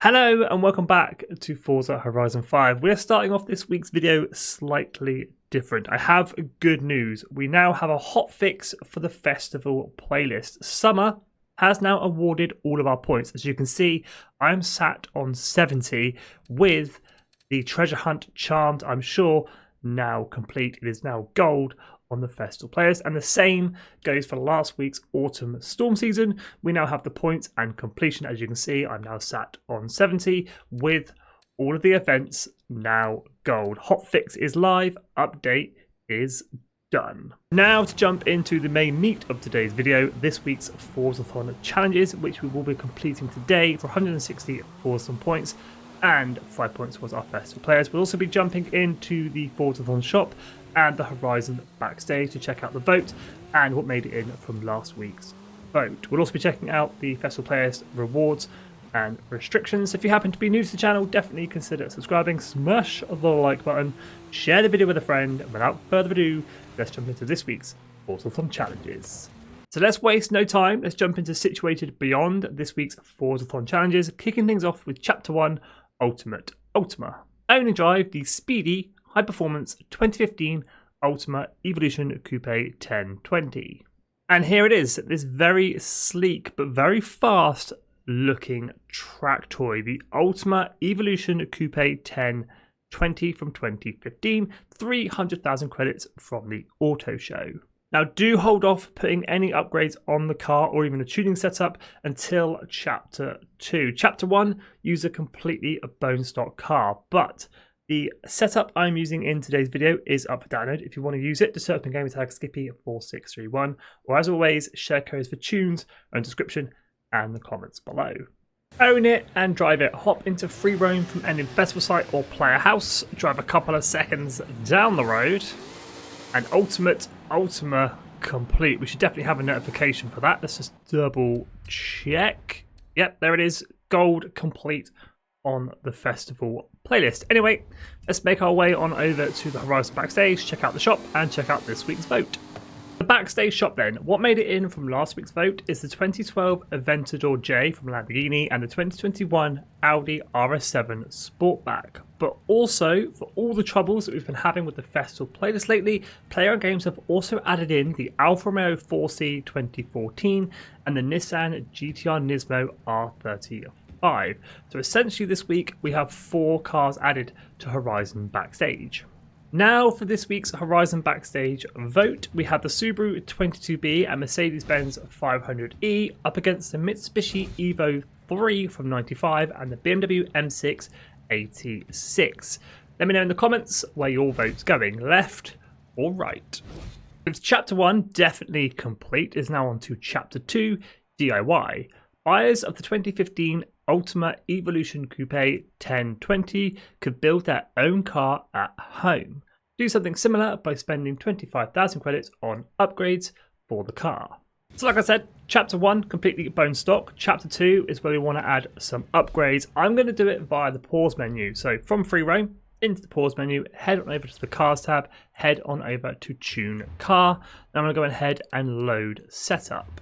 Hello and welcome back to Forza Horizon 5. We're starting off this week's video slightly different. I have good news. We now have a hot fix for the festival playlist. Summer has now awarded all of our points. As you can see, I'm sat on 70 with the treasure hunt charmed, I'm sure, now complete. It is now gold on the festival playlist, and the same goes for last week's autumn storm season. We now have the points and completion. As you can see, I'm now sat on 70 with all of the events now gold. Hotfix is live, update is done. Now to jump into the main meat of today's video, this week's Forzathon challenges, which we will be completing today for 160 Forzathon points and 5 points towards our festival players. We'll also be jumping into the Forzathon shop and the Horizon backstage to check out the vote and what made it in from last week's vote. We'll also be checking out the festival players rewards and restrictions. If you happen to be new to the channel, definitely consider subscribing, smash the like button, share the video with a friend, and without further ado, let's jump into this week's Forzathon challenges. So let's waste no time, let's jump into situated beyond this week's Forzathon challenges, kicking things off with Chapter 1, Ultima. Own and drive the speedy, high-performance 2015 Ultima Evolution Coupe 1020. And here it is, this very sleek but very fast-looking track toy, the Ultima Evolution Coupe 1020 from 2015, 300,000 credits from the auto show. Now do hold off putting any upgrades on the car or even the tuning setup until Chapter 2. Chapter 1 uses a completely bone stock car, but the setup I'm using in today's video is up for download. If you want to use it, just search the gamer tag Skippy4631, or as always, share codes for tunes in the description and the comments below. Own it and drive it. Hop into free roam from any festival site or player house, drive a couple of seconds down the road, and Ultima complete. We should definitely have a notification for that. Let's just double check. Yep, there it is. Gold complete on the festival playlist. Anyway, let's make our way on over to the Horizon backstage, check out the shop, and check out this week's vote. The backstage shop then, what made it in from last week's vote is the 2012 Aventador J from Lamborghini and the 2021 Audi RS7 Sportback. But also, for all the troubles that we've been having with the festival playlist lately, Player Games have also added in the Alfa Romeo 4C 2014 and the Nissan GTR Nismo R35. So essentially this week we have 4 cars added to Horizon backstage. Now for this week's Horizon backstage vote, we have the Subaru 22B and Mercedes-Benz 500e up against the Mitsubishi Evo 3 from 95 and the BMW M6 86. Let me know in the comments where your vote's going, left or right. With Chapter 1 definitely complete, is now on to Chapter 2, DIY. Buyers of the 2015 Ultima Evolution Coupe 1020 could build their own car at home. Do something similar by spending 25,000 credits on upgrades for the car. So like I said, Chapter 1 completely bone stock. Chapter 2 is where we want to add some upgrades. I'm going to do it via the pause menu. So from free roam into the pause menu, head on over to the cars tab, head on over to tune car. Then I'm going to go ahead and load setup.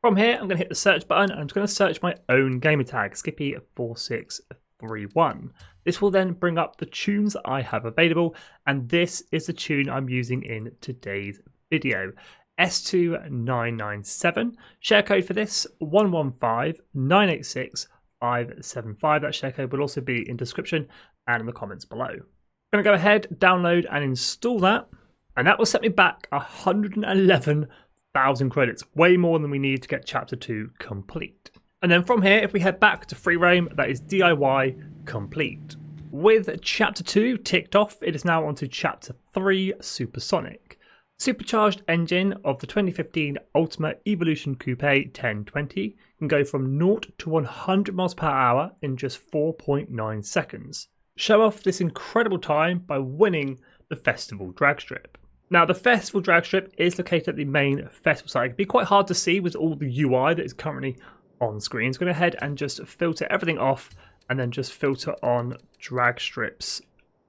From here, I'm going to hit the search button and I'm going to search my own gamer tag, Skippy4631. This will then bring up the tunes that I have available, and this is the tune I'm using in today's video. S2997. Share code for this, 115986-575. That share code will also be in description and in the comments below. I'm going to go ahead, download and install that, and that will set me back 111,000 credits, way more than we need to get Chapter 2 complete. And then from here, if we head back to free roam, that is DIY complete. With Chapter 2 ticked off, it is now on to Chapter 3, Supersonic. Supercharged engine of the 2015 Ultima Evolution Coupe 1020 can go from 0 to 100 miles per hour in just 4.9 seconds. Show off this incredible time by winning the festival dragstrip. Now, the festival dragstrip is located at the main festival site. It can be quite hard to see with all the UI that is currently on screen. So I'm going to go ahead and just filter everything off and then just filter on drag strips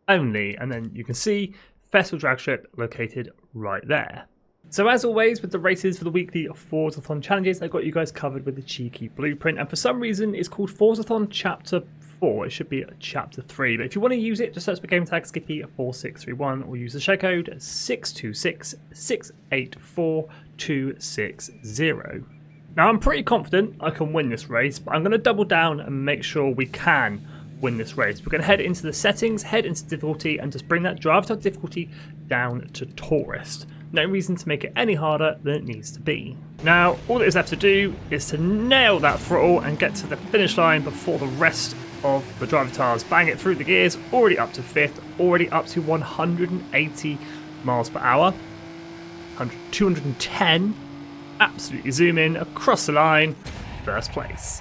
only. And then you can see festival drag strip located right there. So as always with the races for the weekly Forzathon challenges, I've got you guys covered with the cheeky blueprint, and for some reason it's called Forzathon Chapter 4. It should be chapter 3. But if you want to use it, just search for game tag Skippy4631 or use the share code 626684260. Now, I'm pretty confident I can win this race, but I'm going to double down and make sure we can win this race. We're going to head into the settings, head into difficulty, and just bring that driver type difficulty down to tourist. No reason to make it any harder than it needs to be. Now, all that is left to do is to nail that throttle and get to the finish line before the rest of the driver tires bang it through the gears. Already up to 5th, already up to 180 miles per hour, 210. Absolutely zoom in across the line, first place.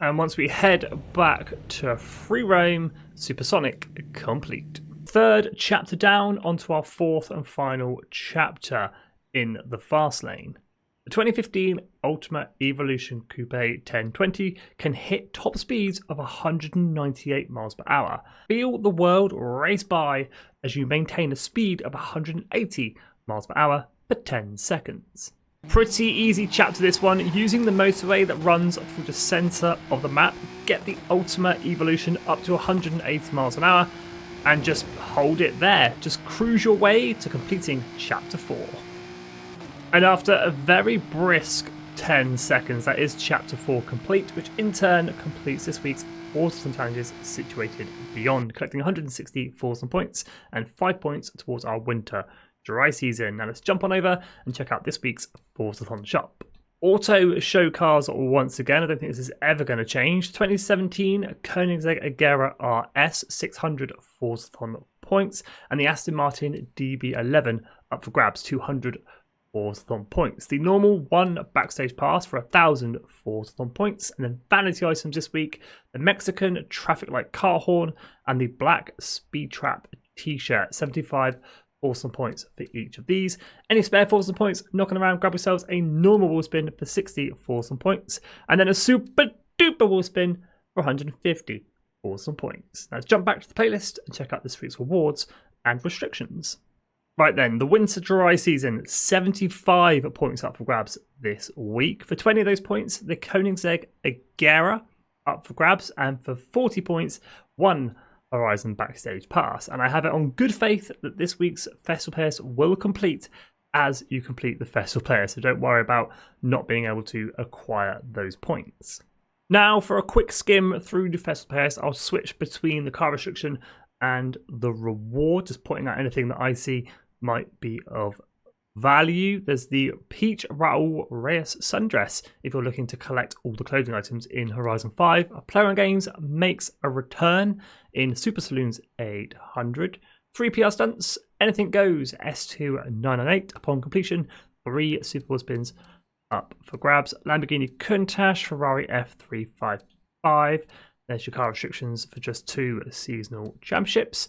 And once we head back to free roam, Supersonic complete. Third chapter down, onto our fourth and final chapter in the fast lane. The 2015 Ultima Evolution Coupe 1020 can hit top speeds of 198 miles per hour. Feel the world race by as you maintain a speed of 180 miles per hour for 10 seconds. Pretty easy chapter this one, using the motorway that runs through the centre of the map. Get the Ultima Evolution up to 180 miles an hour and just hold it there. Just cruise your way to completing chapter 4. And after a very brisk 10 seconds, that is chapter 4 complete, which in turn completes this week's Forza challenges situated beyond, collecting 160 Forza points and 5 points towards our winter dry season. Now let's jump on over and check out this week's Forzathon shop. Auto show cars once again. I don't think this is ever going to change. 2017 Koenigsegg Agera RS 600 Forzathon points, and the Aston Martin DB11 up for grabs, 200 Forzathon points. The normal 1 backstage pass for 1,000 Forzathon points, and then vanity items this week: the Mexican traffic light car horn and the black speed trap t-shirt, 75 Forzathon points for each of these. Any spare Forzathon points knocking around, grab yourselves a normal wheel spin for 60 Forzathon points, and then a super duper wheel spin for 150 Forzathon points. Now let's jump back to the playlist and check out this week's rewards and restrictions. Right then, the winter dry season, 75 points up for grabs this week. For 20 of those points, the Koenigsegg Agera up for grabs, and for 40 points, 1 Horizon Backstage Pass. And I have it on good faith that this week's Festival Pass will complete as you complete the Festival Pass, so don't worry about not being able to acquire those points. Now, for a quick skim through the Festival Pass, I'll switch between the car restriction and the reward, just pointing out anything that I see might be of value. There's the Peach Raul Reyes sundress if you're looking to collect all the clothing items in Horizon 5. Player on Games makes a return in Super Saloons 800. 3 PR stunts, anything goes, S2 998 upon completion. 3 Super Bowl spins up for grabs. Lamborghini Countach, Ferrari F355. There's your car restrictions for just 2 seasonal championships.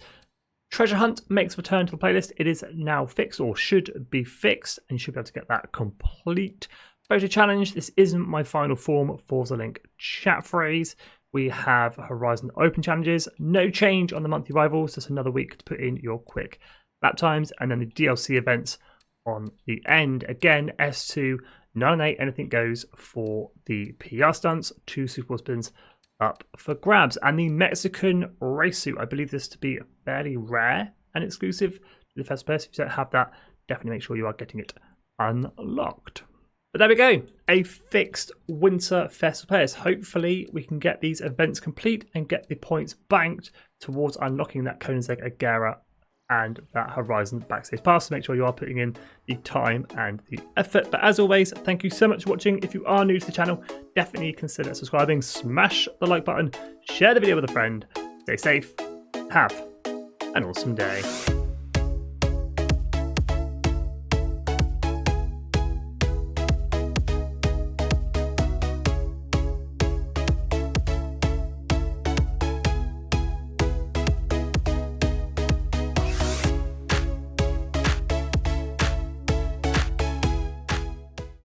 Treasure Hunt makes a return to the playlist. It is now fixed, or should be fixed, and you should be able to get that complete. Photo Challenge, this isn't my final form Forza Link chat phrase. We have Horizon Open Challenges. No change on the monthly rivals, just another week to put in your quick lap times. And then the DLC events on the end. Again, S2, 998, anything goes for the PR stunts. 2 Super Bowl spins up for grabs. And the Mexican race suit, I believe this to be fairly rare and exclusive to the Festival Pass. If you don't have that, definitely make sure you are getting it unlocked. But there we go, a fixed winter Festival Pass. Hopefully we can get these events complete and get the points banked towards unlocking that Koenigsegg Agera and that Horizon Backstage Pass. So make sure you are putting in the time and the effort. But as always, thank you so much for watching. If you are new to the channel, definitely consider subscribing, smash the like button, share the video with a friend, stay safe, have an awesome day.